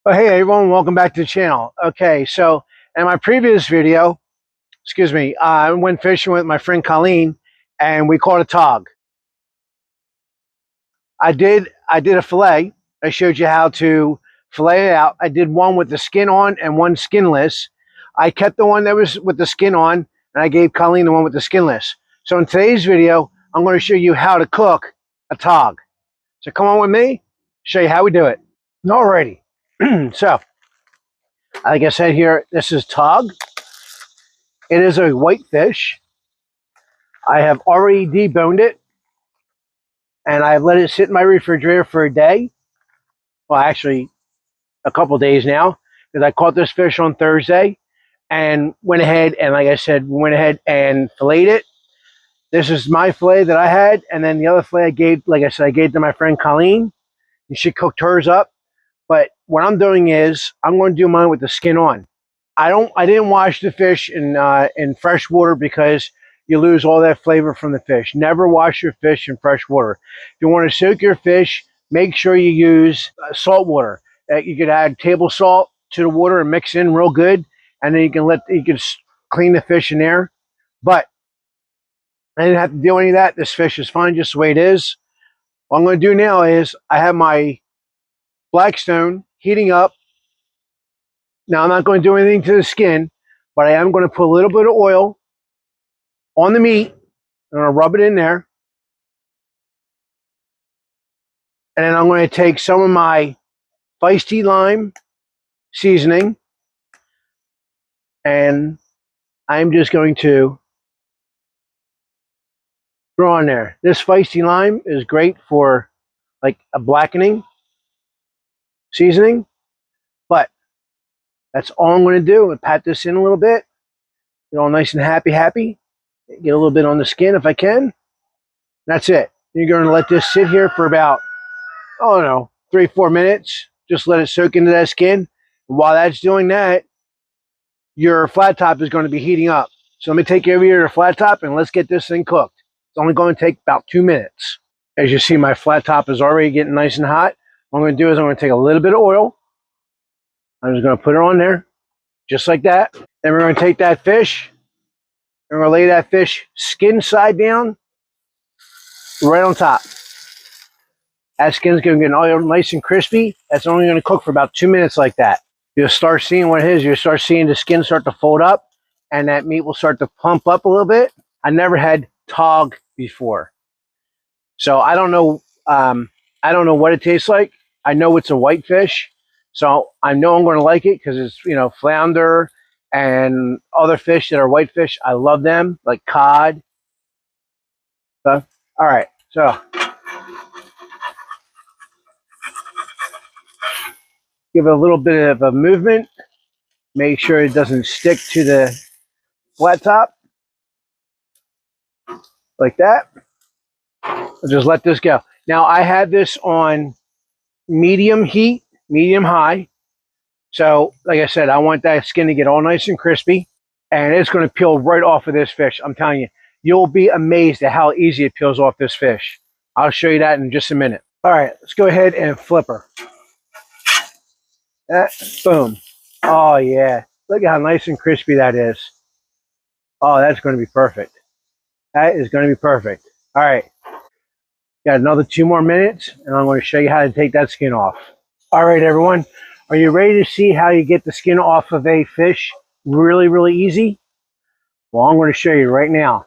Oh, hey everyone, welcome back to the channel. Okay, so in my previous video, I went fishing with my friend Colleen and we caught a tog. I did a fillet. I showed you how to fillet it out. I did one with the skin on and one skinless. I kept the one that was with the skin on and I gave Colleen the one with the skinless. So in today's video, I'm going to show you how to cook a tog. So come on with me, show you how we do it. Alrighty. So like I said here, this is tog. It is a white fish. I have already deboned it and I've let it sit in my refrigerator for a day. Well, actually, a couple days now because I caught this fish on Thursday and went ahead and, like I said, went ahead and filleted it. This is my fillet that I had, and then the other fillet I gave, like I said, I gave to my friend Colleen, and she cooked hers up. But what I'm doing is I'm going to do mine with the skin on. I didn't wash the fish in fresh water because you lose all that flavor from the fish. Never wash your fish in fresh water. If you want to soak your fish, make sure you use salt water. You could add table salt to the water and mix in real good, and then you can clean the fish in there. But I didn't have to do any of that. This fish is fine just the way it is. What I'm going to do now is I have my Blackstone heating up. Now I'm not going to do anything to the skin, but I am going to put a little bit of oil on the meat. I'm going to rub it in there. And then I'm going to take some of my feisty lime seasoning. And I'm just going to throw on there. This feisty lime is great for like a blackening seasoning. But that's all I'm going to do. And pat this in a little bit. Get all nice and happy. Get a little bit on the skin if I can. That's it. You're going to let this sit here for about, I don't know, 3-4 minutes. Just let it soak into that skin. And while that's doing that, your flat top is going to be heating up. So let me take you over here to the flat top and let's get this thing cooked. It's only going to take about 2 minutes. As you see, my flat top is already getting nice and hot. What I'm going to do is I'm going to take a little bit of oil. I'm just going to put it on there, just like that. Then we're going to take that fish, and we're going to lay that fish skin side down right on top. That skin's going to get all nice and crispy. That's only going to cook for about 2 minutes like that. You'll start seeing what it is. You'll start seeing the skin start to fold up, and that meat will start to plump up a little bit. I never had tog before, so I don't know. I don't know what it tastes like. I know it's a white fish, so I know I'm going to like it because it's, you know, flounder and other fish that are white fish. I love them, like cod. So, all right, so give it a little bit of a movement. Make sure it doesn't stick to the flat top like that. I'll just let this go. Now I had this on medium heat, medium high. So like I said, I want that skin to get all nice and crispy, and it's going to peel right off of this fish. I'm telling you, you'll be amazed at how easy it peels off this fish. I'll show you that in just a minute. All right, let's go ahead and flip her. Boom. Oh yeah, look at how nice and crispy that is. Oh, that's going to be perfect. That is going to be perfect. All right. Got another 2 more minutes, and I'm going to show you how to take that skin off. All right, everyone. Are you ready to see how you get the skin off of a fish really easy? Well, I'm going to show you right now.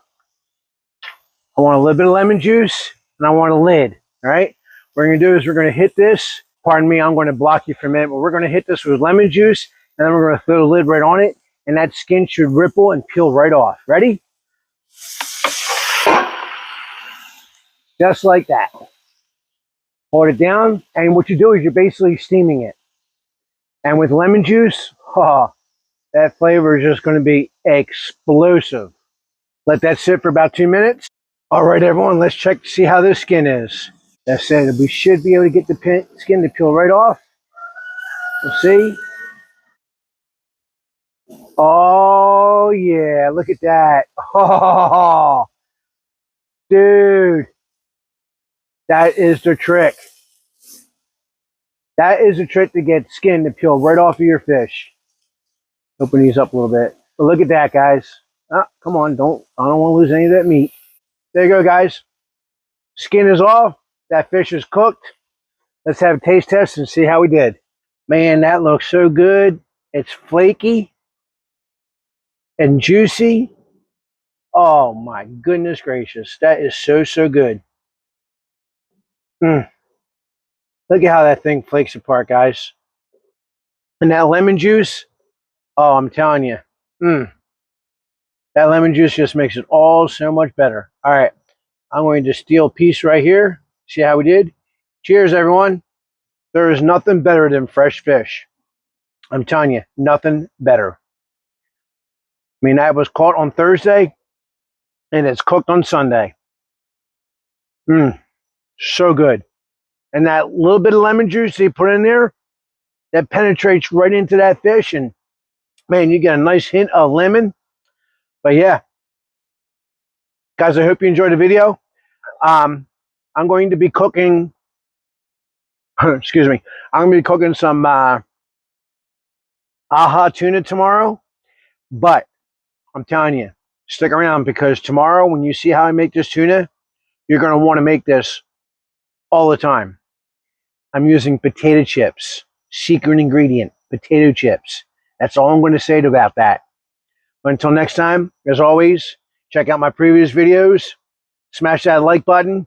I want a little bit of lemon juice, and I want a lid. All right? What we're going to do is we're going to hit this. Pardon me, I'm going to block you for a minute, but we're going to hit this with lemon juice, and then we're going to throw the lid right on it, and that skin should ripple and peel right off. Ready? Just like that. Hold it down, and what you do is you're basically steaming it. And with lemon juice, oh, that flavor is just going to be explosive. Let that sit for about 2 minutes. All right, everyone, let's check to see how this skin is. That said, we should be able to get the skin to peel right off. We'll see. Oh, yeah, look at that. Oh, dude, that is the trick. That is a trick to get skin to peel right off of your fish. Open these up a little bit. But look at that, guys. Come on, I don't want to lose any of that meat. There you go, guys. Skin is off. That fish is cooked. Let's have a taste test and see how we did. Man, that looks so good. It's flaky and juicy. Oh my goodness gracious. That is so, so good. Look at how that thing flakes apart, guys. And that lemon juice, oh, I'm telling you. That lemon juice just makes it all so much better. All right. I'm going to steal a piece right here. See how we did? Cheers, everyone. There is nothing better than fresh fish. I'm telling you, nothing better. I mean, that was caught on Thursday, and it's cooked on Sunday. So good. And that little bit of lemon juice they put in there, that penetrates right into that fish, and man, you get a nice hint of lemon. But yeah, guys, I hope you enjoyed the video. I'm going to be cooking, excuse me, I'm going to be cooking some aha tuna tomorrow. But I'm telling you, stick around, because tomorrow when you see how I make this tuna, you're going to want to make this all the time. I'm using potato chips. Secret ingredient, potato chips. That's all I'm going to say about that. But until next time, as always, check out my previous videos. Smash that like button.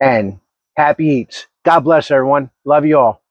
And happy eats. God bless everyone. Love you all.